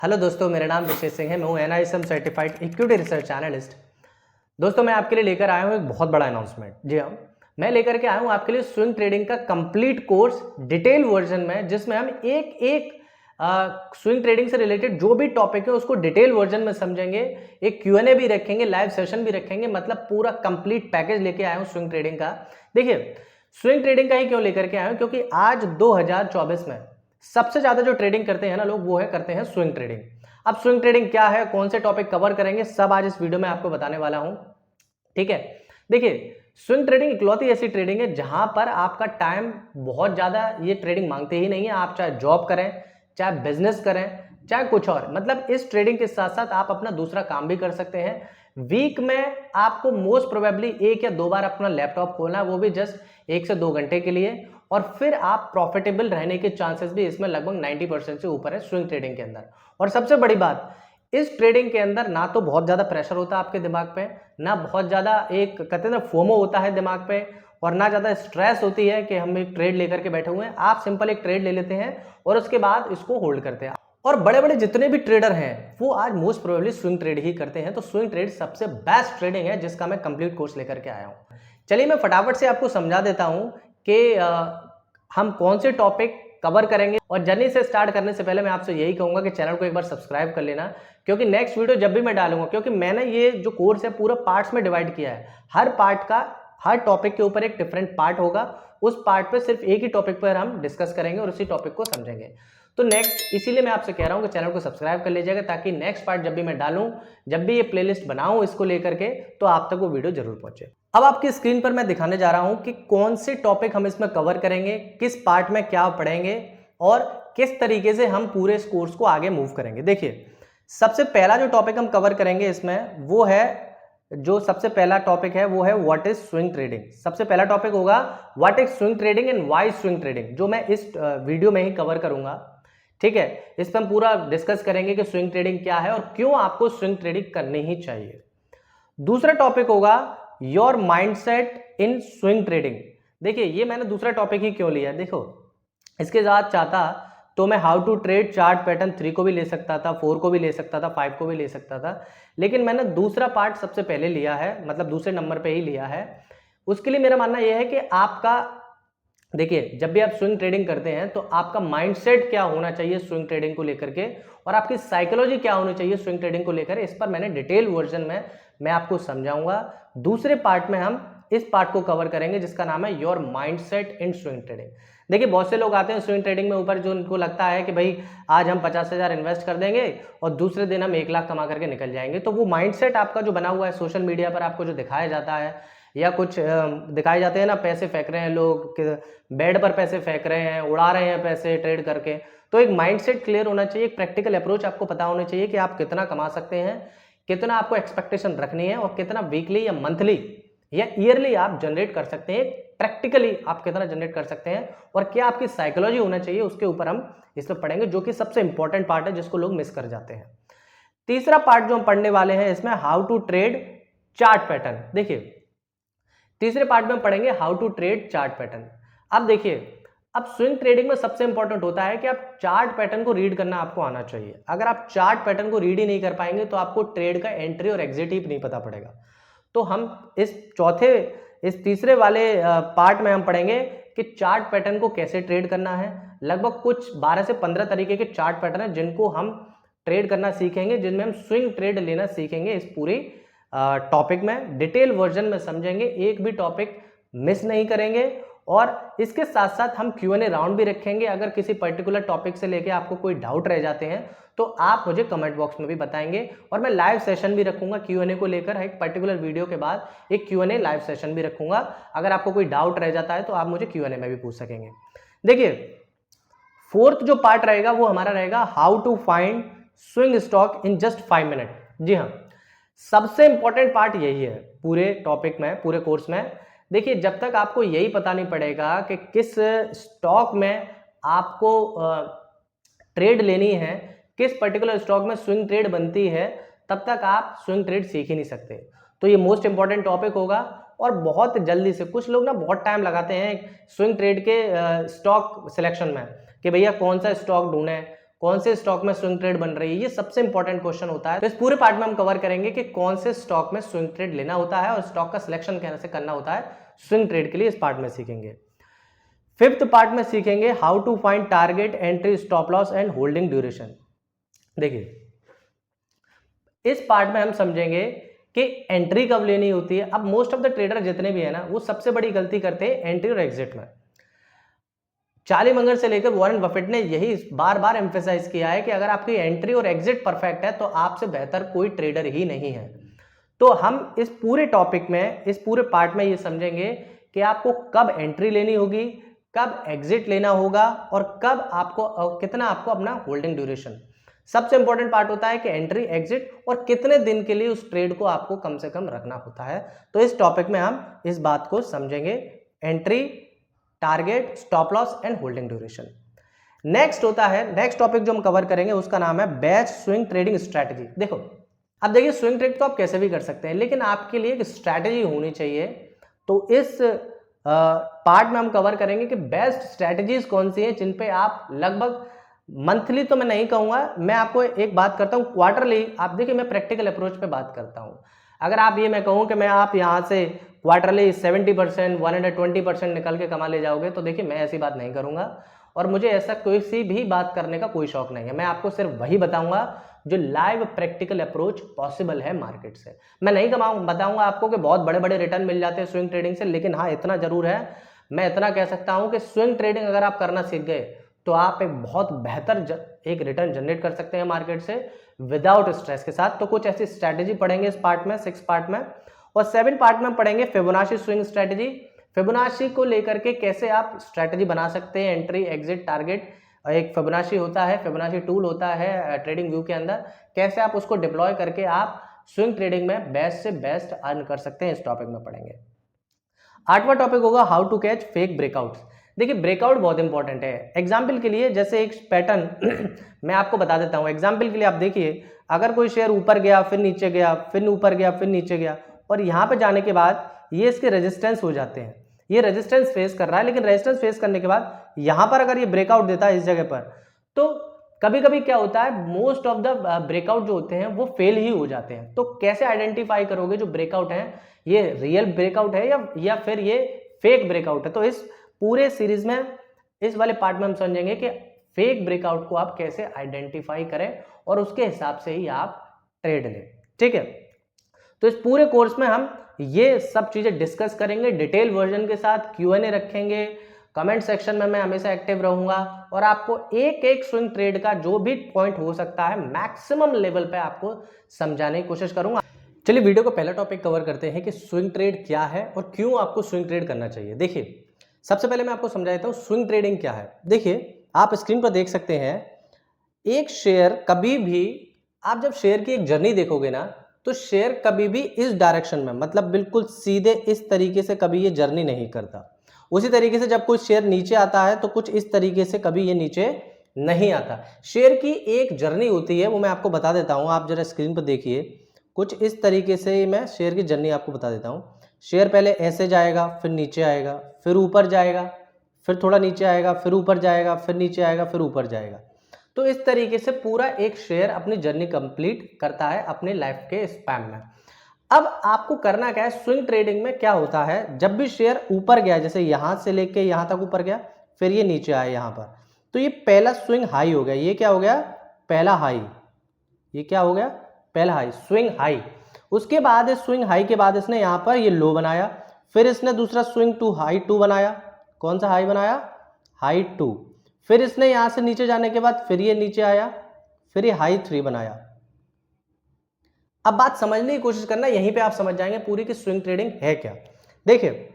Hello दोस्तों, मेरा नाम विशेष सिंह है। मैं हूँ NISM certified equity research analyst. दोस्तों, मैं आपके लिए लेकर आया हूँ एक बहुत बड़ा अनाउंसमेंट। जी हाँ, मैं लेकर के आया हूँ आपके लिए स्विंग ट्रेडिंग का कंप्लीट कोर्स डिटेल वर्जन में, जिसमें हम एक एक स्विंग ट्रेडिंग से रिलेटेड जो भी टॉपिक है उसको डिटेल वर्जन में समझेंगे। एक Q&A भी रखेंगे, लाइव सेशन भी रखेंगे, मतलब पूरा कंप्लीट पैकेज लेके आया हूँ स्विंग ट्रेडिंग का। देखिए, स्विंग ट्रेडिंग का ही क्यों लेकर के आया हूँ, क्योंकि आज 2024 में सबसे ज्यादा जो ट्रेडिंग करते हैं ना लोग, वो है करते हैं स्विंग ट्रेडिंग। अब स्विंग ट्रेडिंग क्या है, कौन से टॉपिक कवर करेंगे, सब आज इस वीडियो में आपको बताने वाला हूं। ठीक है, देखिए, स्विंग ट्रेडिंग इकलौती ऐसी ट्रेडिंग है जहां पर आपका टाइम बहुत ज्यादा ये ट्रेडिंग मांगते ही नहीं है। आप चाहे जॉब करें, चाहे बिजनेस करें, चाहे कुछ और, मतलब इस ट्रेडिंग के साथ साथ आप अपना दूसरा काम भी कर सकते हैं। वीक में आपको मोस्ट प्रोबेबली 1 या 2 बार अपना लैपटॉप खोलना है, वो भी जस्ट 1 से 2 घंटे के लिए, और फिर आप प्रॉफिटेबल रहने के चांसेस भी इसमें लगभग 90% से ऊपर है स्विंग ट्रेडिंग के अंदर। और सबसे बड़ी बात, इस ट्रेडिंग के अंदर ना तो बहुत ज्यादा प्रेशर होता है आपके दिमाग पे, ना बहुत ज्यादा एक कहते हैं ना फोमो होता है दिमाग पे, और ना ज्यादा स्ट्रेस होती है कि हम एक ट्रेड लेकर के बैठे हुए हैं। आप सिंपल एक ट्रेड ले लेते हैं और उसके बाद इसको होल्ड करते हैं। और बड़े बड़े जितने भी ट्रेडर हैं वो आज मोस्ट प्रोबेबली स्विंग ट्रेड ही करते हैं। तो स्विंग ट्रेड सबसे बेस्ट ट्रेडिंग है जिसका मैं कंप्लीट कोर्स लेकर के आया हूं। चलिए मैं फटाफट से आपको समझा देता हूं कि हम कौन से टॉपिक कवर करेंगे। और जर्नी से स्टार्ट करने से पहले मैं आपसे यही कहूंगा कि चैनल को एक बार सब्सक्राइब कर लेना, क्योंकि नेक्स्ट वीडियो जब भी मैं डालूंगा, क्योंकि मैंने ये जो कोर्स है पूरा पार्ट्स में डिवाइड किया है। हर पार्ट का, हर टॉपिक के ऊपर एक डिफरेंट पार्ट होगा। उस पार्ट पे सिर्फ एक ही टॉपिक पर हम डिस्कस करेंगे और उसी टॉपिक को समझेंगे। तो नेक्स्ट, इसीलिए मैं आपसे कह रहा हूं कि चैनल को सब्सक्राइब कर लीजिएगा, ताकि नेक्स्ट पार्ट जब भी मैं डालूं, जब भी ये प्लेलिस्ट बनाऊं इसको लेकर के, तो आप तक वो वीडियो जरूर पहुंचे। अब आपकी स्क्रीन पर मैं दिखाने जा रहा हूं कि कौन से टॉपिक हम इसमें कवर करेंगे, किस पार्ट में क्या पढ़ेंगे और किस तरीके से हम पूरे इस कोर्स को आगे मूव करेंगे। देखिए, सबसे पहला जो टॉपिक हम कवर करेंगे इसमें वो है, जो सबसे पहला टॉपिक है वो है व्हाट इज स्विंग ट्रेडिंग। सबसे पहला टॉपिक होगा what is swing trading and why swing trading, जो मैं इस वीडियो में ही कवर करूंगा। ठीक है, इस पर हम पूरा डिस्कस करेंगे कि स्विंग ट्रेडिंग क्या है और क्यों आपको स्विंग ट्रेडिंग करनी ही चाहिए। दूसरा टॉपिक होगा your mindset in swing trading. देखिए, ये मैंने दूसरा टॉपिक ही क्यों लिया, देखो, इसके साथ चाहता तो मैं how to trade chart pattern 3 को भी ले सकता था, 4 को भी ले सकता था, 5 को भी ले सकता था, लेकिन मैंने दूसरा पार्ट सबसे पहले लिया है, मतलब दूसरे नंबर पे ही लिया है। उसके लिए मेरा मानना यह है कि आपका, देखिए, जब भी आप स्विंग ट्रेडिंग करते हैं तो आपका माइंडसेट क्या होना चाहिए स्विंग ट्रेडिंग को लेकर के, और आपकी साइकोलॉजी क्या होनी चाहिए स्विंग ट्रेडिंग को लेकर, इस पर मैंने डिटेल वर्जन में मैं आपको समझाऊंगा। दूसरे पार्ट में हम इस पार्ट को कवर करेंगे जिसका नाम है your mindset in swing trading. देखिए, बहुत से लोग आते हैं स्विंग ट्रेडिंग में ऊपर, जो उनको लगता है कि भाई आज हम 50,000 इन्वेस्ट कर देंगे और दूसरे दिन हम 1 लाख कमा करके निकल जाएंगे। तो वो माइंडसेट आपका जो बना हुआ है, सोशल मीडिया पर आपको जो दिखाया जाता है, या कुछ दिखाए जाते हैं ना, पैसे फेंक रहे हैं लोग, बेड पर पैसे फेंक रहे हैं, उड़ा रहे हैं पैसे ट्रेड करके, तो एक माइंडसेट क्लियर होना चाहिए, एक प्रैक्टिकल अप्रोच आपको पता होना चाहिए कि आप कितना कमा सकते हैं, कितना आपको एक्सपेक्टेशन रखनी है, और कितना वीकली या मंथली या ईयरली आप जनरेट कर सकते हैं। प्रैक्टिकली आप कितना जनरेट कर सकते हैं और क्या आपकी साइकोलॉजी होना चाहिए, उसके ऊपर हम इसमें पढ़ेंगे, जो कि सबसे इंपॉर्टेंट पार्ट है जिसको लोग मिस कर जाते हैं। तीसरा पार्ट जो हम पढ़ने वाले हैं इसमें how to trade chart pattern. देखिए, तीसरे पार्ट में हम पढ़ेंगे how to trade chart pattern. अब देखिए, अब स्विंग ट्रेडिंग में सबसे इंपॉर्टेंट होता है कि आप चार्ट पैटर्न को रीड करना आपको आना चाहिए। अगर आप चार्ट पैटर्न को रीड ही नहीं कर पाएंगे तो आपको ट्रेड का एंट्री और एग्जिट ही नहीं पता पड़ेगा। तो हम इस तीसरे वाले पार्ट में हम पढ़ेंगे कि चार्ट पैटर्न को कैसे ट्रेड करना है। लगभग कुछ 12 से 15 तरीके के चार्ट पैटर्न हैं जिनको हम ट्रेड करना सीखेंगे, जिनमें हम स्विंग ट्रेड लेना सीखेंगे। इस पूरी टॉपिक में डिटेल वर्जन में समझेंगे, एक भी टॉपिक मिस नहीं करेंगे। और इसके साथ साथ हम Q&A राउंड भी रखेंगे। अगर किसी पर्टिकुलर टॉपिक से लेके आपको कोई डाउट रह जाते हैं तो आप मुझे कमेंट बॉक्स में भी बताएंगे, और मैं लाइव सेशन भी रखूंगा Q&A को लेकर। एक पर्टिकुलर वीडियो के बाद एक Q&A लाइव सेशन भी रखूंगा। अगर आपको कोई डाउट रह जाता है तो आप मुझे Q&A में भी पूछ सकेंगे। देखिए, फोर्थ जो पार्ट रहेगा वो हमारा रहेगा how to find swing stock in just 5 minute. जी हाँ, सबसे इंपॉर्टेंट पार्ट यही है पूरे टॉपिक में, पूरे कोर्स में। देखिए, जब तक आपको यही पता नहीं पड़ेगा कि किस स्टॉक में आपको ट्रेड लेनी है, किस पर्टिकुलर स्टॉक में स्विंग ट्रेड बनती है, तब तक आप स्विंग ट्रेड सीख ही नहीं सकते। तो ये मोस्ट इंपॉर्टेंट टॉपिक होगा। और बहुत जल्दी से, कुछ लोग ना बहुत टाइम लगाते हैं स्विंग ट्रेड के स्टॉक सिलेक्शन में, कि भैया कौन सा स्टॉक ढूंढें, कौन से स्टॉक में स्विंग ट्रेड बन रही है, ये सबसे इंपॉर्टेंट क्वेश्चन होता है। तो इस पूरे पार्ट में हम कवर करेंगे कि कौन से स्टॉक में स्विंग ट्रेड लेना होता है और स्टॉक का सिलेक्शन कैसे करना होता है स्विंग ट्रेड के लिए, इस पार्ट में सीखेंगे। फिफ्थ पार्ट में सीखेंगे how to find target, entry, stop loss and holding duration. देखिए इस पार्ट में हम समझेंगे कि एंट्री कब लेनी होती है। अब मोस्ट ऑफ द ट्रेडर जितने भी है ना, वो सबसे बड़ी गलती करते हैं एंट्री और एग्जिट में। चार्ली मंगर से लेकर वॉरेन बफेट ने यही बार बार एम्फेसाइज किया है कि अगर आपकी एंट्री और एग्जिट परफेक्ट है तो आपसे बेहतर कोई ट्रेडर ही नहीं है। तो हम इस पूरे टॉपिक में, इस पूरे पार्ट में ये समझेंगे कि आपको कब एंट्री लेनी होगी, कब एग्जिट लेना होगा और कब आपको कितना आपको अपना होल्डिंग ड्यूरेशन। सबसे इंपॉर्टेंट पार्ट होता है कि एंट्री, एग्जिट और कितने दिन के लिए उस ट्रेड को आपको कम से कम रखना होता है। तो इस टॉपिक में हम इस बात को समझेंगे, entry, target, stop loss and holding duration. Next होता है, नेक्स्ट टॉपिक जो हम कवर करेंगे उसका नाम है बेस्ट स्विंग ट्रेडिंग स्ट्रैटेजी। देखो अब देखिए स्विंग ट्रेड तो आप कैसे भी कर सकते हैं, लेकिन आपके लिए एक स्ट्रैटेजी होनी चाहिए। तो इस पार्ट में हम कवर करेंगे कि बेस्ट स्ट्रैटेजीज कौन सी हैं जिन पे आप लगभग मंथली, तो मैं नहीं कहूंगा, मैं आपको एक बात करता हूं क्वार्टरली। आप देखिए मैं प्रैक्टिकल अप्रोच पे बात करता हूं। अगर आप ये मैं कहूं कि मैं आप यहां से क्वार्टरली 70%, 120% निकल के कमा ले जाओगे, तो देखिए मैं ऐसी बात नहीं करूंगा और मुझे ऐसा कोई सी भी बात करने का कोई शौक नहीं है। मैं आपको सिर्फ वही बताऊंगा जो लाइव प्रैक्टिकल अप्रोच पॉसिबल है मार्केट से। मैं नहीं बताऊंगा आपको कि बहुत बड़े बड़े रिटर्न मिल जाते हैं स्विंग ट्रेडिंग से, लेकिन हाँ इतना जरूर है, मैं इतना कह सकता हूं कि स्विंग ट्रेडिंग अगर आप करना सीख गए तो आप एक बहुत बेहतर एक रिटर्न जनरेट कर सकते हैं मार्केट से विदाउट स्ट्रेस के साथ। तो कुछ ऐसी स्ट्रैटेजी पढ़ेंगे इस पार्ट में, 6 पार्ट में। और 7 पार्ट में पढ़ेंगे फिबोनाची स्विंग स्ट्रैटेजी। फिबोनाची को लेकर के कैसे आप स्ट्रैटेजी बना सकते हैं, एंट्री, एग्जिट, टारगेट। एक फिबोनाची होता है, फिबोनाची टूल होता है ट्रेडिंग व्यू के अंदर, कैसे आप उसको डिप्लॉय करके आप स्विंग ट्रेडिंग में बेस्ट से बेस्ट अर्न कर सकते हैं, इस टॉपिक में पढ़ेंगे। 8वां टॉपिक होगा how to catch fake breakouts. देखिए ब्रेकआउट बहुत इंपॉर्टेंट है। एग्जाम्पल के लिए जैसे एक पैटर्न मैं आपको बता देता हूं। एग्जाम्पल के लिए आप देखिए, अगर कोई शेयर ऊपर गया, फिर नीचे गया, फिर ऊपर गया, फिर नीचे गया और यहां पे जाने के बाद ये इसके रेजिस्टेंस हो जाते हैं, ये रेजिस्टेंस फेस कर रहा है, लेकिन रेजिस्टेंस फेस करने के बाद यहां पर अगर ये ब्रेकआउट देता है इस जगह पर, तो कभी कभी क्या होता है, मोस्ट ऑफ द ब्रेकआउट जो होते हैं वो फेल ही हो जाते हैं। तो कैसे आइडेंटिफाई करोगे जो ब्रेकआउट है ये रियल ब्रेकआउट है या फिर ये फेक ब्रेकआउट है। तो इस पूरे सीरीज में, इस वाले पार्ट में हम समझेंगे कि फेक ब्रेकआउट को आप कैसे आइडेंटिफाई करें और उसके हिसाब से ही आप ट्रेड लें, ठीक है। तो इस पूरे कोर्स में हम ये सब चीजें डिस्कस करेंगे डिटेल वर्जन के साथ, Q&A रखेंगे, कमेंट सेक्शन में मैं हमेशा एक्टिव रहूंगा और आपको एक एक स्विंग ट्रेड का जो भी पॉइंट हो सकता है मैक्सिमम लेवल पे आपको समझाने की कोशिश करूंगा। चलिए वीडियो का पहला टॉपिक कवर करते हैं कि स्विंग ट्रेड क्या है और क्यों आपको स्विंग ट्रेड करना चाहिए। देखिए सबसे पहले मैं आपको समझा देता हूं स्विंग ट्रेडिंग क्या है। देखिए आप स्क्रीन पर देख सकते हैं, एक शेयर कभी भी, आप जब शेयर की एक जर्नी देखोगे ना, तो शेयर कभी भी इस डायरेक्शन में, मतलब बिल्कुल सीधे इस तरीके से कभी ये जर्नी नहीं करता। उसी तरीके से जब कोई शेयर नीचे आता है तो कुछ इस तरीके से कभी ये नीचे नहीं आता। शेयर की एक जर्नी होती है, वो मैं आपको बता देता हूं, आप जरा स्क्रीन पर देखिए। कुछ इस तरीके से मैं शेयर की जर्नी आपको बता देता हूं। शेयर पहले ऐसे जाएगा, फिर नीचे आएगा, फिर ऊपर जाएगा, फिर थोड़ा नीचे आएगा, फिर ऊपर जाएगा, फिर नीचे आएगा, फिर ऊपर जाएगा। तो इस तरीके से पूरा एक शेयर अपनी जर्नी कंप्लीट करता है अपने लाइफ के स्पैन में। अब आपको करना क्या है, स्विंग ट्रेडिंग में क्या होता है, जब भी शेयर ऊपर गया, जैसे यहां से लेके यहां तक ऊपर गया, फिर ये नीचे आया यहां पर, तो ये पहला स्विंग हाई हो गया। ये क्या हो गया, पहला हाई। ये क्या हो गया, पहला हाई, स्विंग हाई। उसके बाद इस स्विंग हाई के बाद इसने यहां पर ये लो बनाया, फिर इसने दूसरा स्विंग टू हाई 2 बनाया। कौन सा हाई बनाया, हाई 2। फिर इसने यहां से नीचे जाने के बाद फिर ये नीचे आया, फिर ये हाई 3 बनाया। अब बात समझने की कोशिश करना, यहीं पे आप समझ जाएंगे पूरी की स्विंग ट्रेडिंग है क्या। देखिए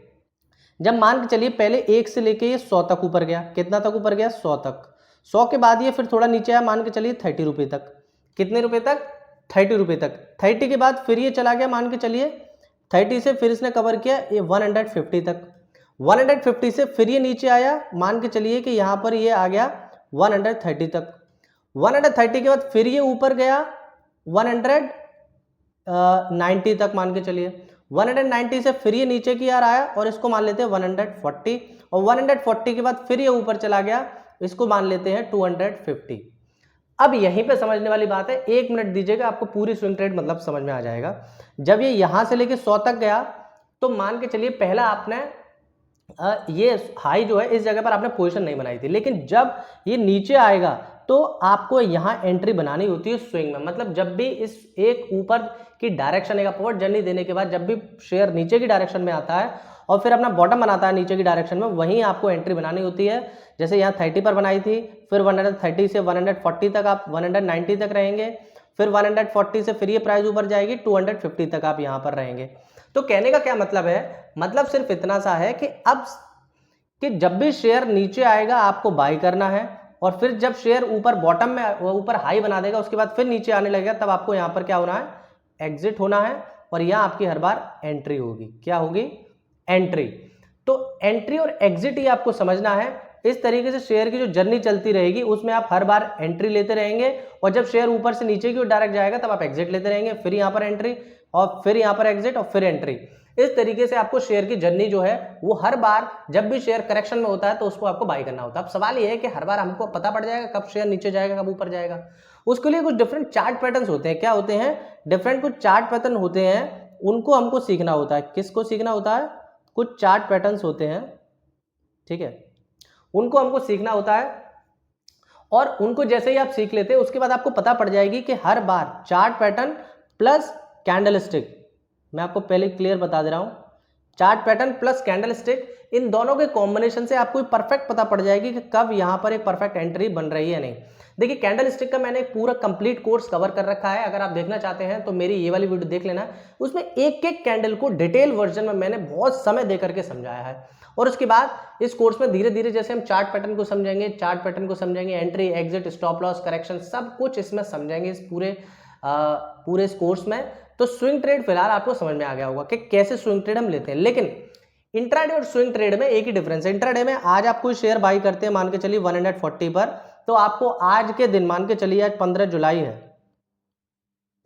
जब मान के चलिए पहले 1 से लेके ये 100 तक ऊपर गया, कितना तक ऊपर गया, 100 तक। 100 के बाद ये फिर थोड़ा नीचे आया, मान के चलिए 30 रुपये तक। कितने रुपए तक, 30 रुपये तक। 30 के बाद फिर ये चला गया, मान के चलिए 30 से फिर इसने कवर किया ये 150 तक। 150 से फिर ये नीचे आया, मान के चलिए कि यहाँ पर ये आ गया 130 तक। 130 के बाद फिर ये ऊपर गया 190 तक, मान के चलिए 190 से फिर ये नीचे की यार आया और इसको मान लेते हैं 140, और 140 के बाद फिर ये ऊपर चला गया, इसको मान लेते हैं 250। अब यहीं पे समझने वाली बात है, 1 मिनट दीजिएगा, आपको पूरी स्विंग ट्रेड मतलब समझ में आ जाएगा। जब ये यहां से लेके 100 तक गया तो मान के चलिए पहला आपने ये हाई जो है इस जगह पर आपने पोजीशन नहीं बनाई थी, लेकिन जब ये नीचे आएगा तो आपको यहां एंट्री बनानी होती है स्विंग में। मतलब जब भी इस एक ऊपर की डायरेक्शन, एक अपवर्ड जर्नी देने के बाद जब भी शेयर नीचे की डायरेक्शन में आता है और फिर अपना बॉटम बनाता है नीचे की डायरेक्शन में, वहीं आपको एंट्री बनानी होती है। जैसे यहाँ 30 पर बनाई थी, फिर 130 से 140 तक आप 190 तक रहेंगे, फिर 140 से फिर ये प्राइस ऊपर जाएगी 250 तक आप यहाँ पर रहेंगे। तो कहने का क्या मतलब है, मतलब सिर्फ इतना सा है कि अब कि जब भी शेयर नीचे आएगा आपको बाई करना है, और फिर जब शेयर ऊपर बॉटम में ऊपर हाई बना देगा उसके बाद फिर नीचे आने लगेगा, तब आपको यहाँ पर क्या होना है, एग्जिट होना है, और यहाँ आपकी हर बार एंट्री होगी। क्या होगी, एंट्री। तो एंट्री और एग्जिट ही आपको समझना है। इस तरीके से शेयर की जो जर्नी चलती रहेगी उसमें आप हर बार एंट्री लेते रहेंगे, और जब शेयर ऊपर से नीचे की ओर डायरेक्ट जाएगा तब आप एग्जिट लेते रहेंगे, फिर यहाँ पर एंट्री और फिर यहाँ पर एग्जिट और फिर एंट्री। इस तरीके से आपको शेयर की जर्नी जो है वो हर बार जब भी शेयर करेक्शन में होता है तो उसको आपको बाई करना होता है। अब सवाल ये है कि हर बार हमको पता पड़ जाएगा कब शेयर नीचे जाएगा कब ऊपर जाएगा। उसके लिए कुछ डिफरेंट चार्ट पैटर्न्स होते हैं। क्या होते हैं, डिफरेंट कुछ चार्ट पैटर्न होते हैं, उनको हमको सीखना होता है। किसको सीखना होता है, कुछ चार्ट पैटर्न्स होते हैं, ठीक है, उनको हमको सीखना होता है। और उनको जैसे ही आप सीख लेते हैं उसके बाद आपको पता पड़ जाएगी कि हर बार चार्ट पैटर्न प्लस कैंडलस्टिक, मैं आपको पहले क्लियर बता दे रहा हूं, चार्ट पैटर्न प्लस कैंडलस्टिक, इन दोनों के कॉम्बिनेशन से आपको परफेक्ट पता पड़ जाएगी कि कब यहां पर एक परफेक्ट एंट्री बन रही है नहीं। देखिए कैंडलस्टिक का मैंने एक पूरा कंप्लीट कोर्स कवर कर रखा है, अगर आप देखना चाहते हैं तो मेरी ये वाली वीडियो देख लेना। उसमें एक एक कैंडल को डिटेल वर्जन में मैंने बहुत समय दे करके समझाया है। और उसके बाद इस कोर्स में धीरे धीरे जैसे हम चार्ट पैटर्न को समझेंगे, entry exit stop loss correction सब कुछ इसमें समझेंगे इस पूरे इस कोर्स में। तो स्विंग ट्रेड फिलहाल आपको समझ में आ गया होगा कि कैसे स्विंग ट्रेड हम लेते हैं। लेकिन इंट्राडे और स्विंग ट्रेड में एक ही डिफरेंस है। इंट्राडे में आज आप कोई शेयर बाई करते हैं, मान के चलिए 140 पर, तो आपको आज के दिन, मान के चलिए आज 15 जुलाई है,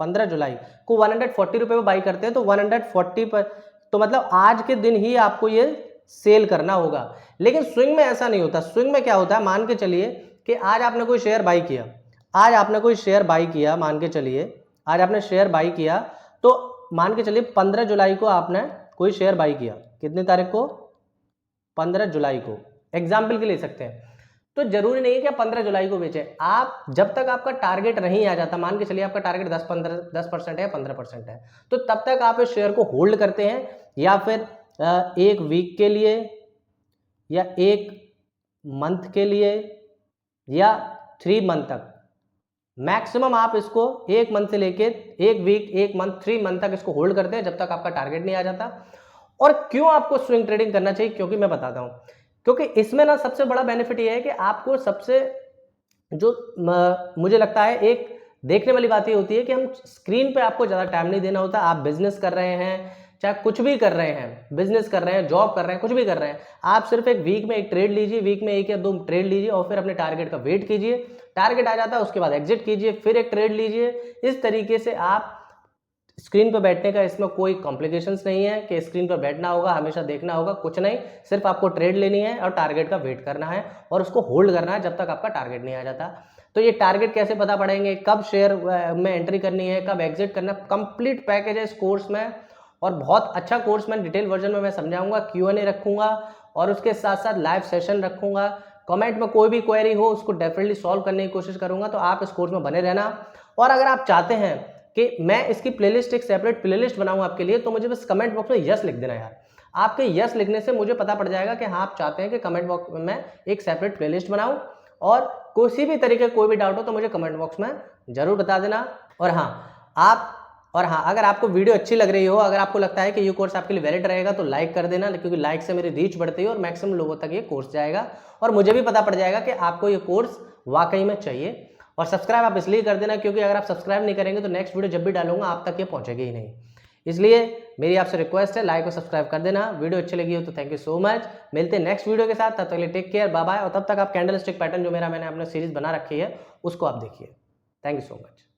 15 जुलाई को 140 रुपए में बाई करते हैं, तो 140 पर, तो मतलब आज के दिन ही आपको ये सेल करना होगा। लेकिन स्विंग में ऐसा नहीं होता। स्विंग में क्या होता है, मान के चलिए कि आज आपने कोई शेयर बाई किया, आज आपने कोई शेयर बाई किया, मान के चलिए आज आपने शेयर बाई किया, तो मान के चलिए 15 जुलाई को आपने कोई शेयर बाई किया, कितनी तारीख को, 15 जुलाई को, एग्जाम्पल के ले सकते हैं। तो जरूरी नहीं है कि आप 15 जुलाई को बेचें, आप जब तक आपका टारगेट नहीं आ जाता, मान के चलिए आपका टारगेट 10% है, 15% है, तो तब तक आप इस शेयर को होल्ड करते हैं, या फिर एक वीक के लिए, या एक मंथ के लिए, या 3 मंथ तक। मैक्सिमम आप इसको एक मंथ से लेके एक वीक, एक मंथ, 3 मंथ तक इसको होल्ड करते हैं जब तक आपका टारगेट नहीं आ जाता। और क्यों आपको स्विंग ट्रेडिंग करना चाहिए, क्योंकि मैं बताता हूं, क्योंकि इसमें ना सबसे बड़ा बेनिफिट ये है कि आपको सबसे जो मुझे लगता है एक देखने वाली बात ये होती है कि हम स्क्रीन पे आपको ज़्यादा टाइम नहीं देना होता। आप बिजनेस कर रहे हैं, चाहे कुछ भी कर रहे हैं, बिजनेस कर रहे हैं, जॉब कर रहे हैं, कुछ भी कर रहे हैं, आप सिर्फ एक वीक में एक ट्रेड लीजिए, वीक में 1 या 2 ट्रेड लीजिए और फिर अपने टारगेट का वेट कीजिए। टारगेट आ जाता है उसके बाद एग्जिट कीजिए, फिर एक ट्रेड लीजिए। इस तरीके से आप स्क्रीन पर बैठने का इसमें कोई कॉम्प्लिकेशंस नहीं है कि स्क्रीन पर बैठना होगा, हमेशा देखना होगा, कुछ नहीं, सिर्फ आपको ट्रेड लेनी है और टारगेट का वेट करना है और उसको होल्ड करना है जब तक आपका टारगेट नहीं आ जाता। तो ये टारगेट कैसे पता पड़ेंगे, कब शेयर में एंट्री करनी है, कब एग्जिट करना है, कंप्लीट पैकेज है इस कोर्स में। और बहुत अच्छा कोर्स में डिटेल वर्जन में मैं समझाऊंगा, Q&A रखूंगा और उसके साथ साथ लाइव सेशन रखूंगा। कमेंट में कोई भी क्वेरी हो उसको डेफिनेटली सॉल्व करने की कोशिश करूंगा, तो आप इस कोर्स में बने रहना। और अगर आप चाहते हैं कि मैं इसकी प्लेलिस्ट, एक सेपरेट प्लेलिस्ट बनाऊं आपके लिए, तो मुझे बस कमेंट बॉक्स में यस लिख देना यार। आपके यस लिखने से मुझे पता पड़ जाएगा कि हाँ आप चाहते हैं कि कमेंट बॉक्स में एक सेपरेट प्लेलिस्ट बनाऊं। और किसी भी तरीके कोई भी डाउट हो तो मुझे कमेंट बॉक्स में जरूर बता देना। और हाँ अगर आपको वीडियो अच्छी लग रही हो, अगर आपको लगता है कि ये कोर्स आपके लिए वैलिड रहेगा, तो लाइक कर देना, क्योंकि लाइक से मेरी रीच बढ़ती है और मैक्सिमम लोगों तक ये कोर्स जाएगा और मुझे भी पता पड़ जाएगा कि आपको ये कोर्स वाकई में चाहिए। और सब्सक्राइब आप इसलिए कर देना क्योंकि अगर आप सब्सक्राइब नहीं करेंगे तो नेक्स्ट वीडियो जब भी डालूंगा आप तक ये पहुंचेगी ही नहीं। इसलिए मेरी आपसे रिक्वेस्ट है, लाइक और सब्सक्राइब कर देना। वीडियो अच्छी लगी हो तो थैंक यू सो मच। मिलते हैं नेक्स्ट वीडियो के साथ, तब तक के लिए टेक केयर, बाय बाय। और तब तक आप कैंडलस्टिक पैटर्न जो मैंने अपने सीरीज बना रखी है उसको आप देखिए। Thank you so much.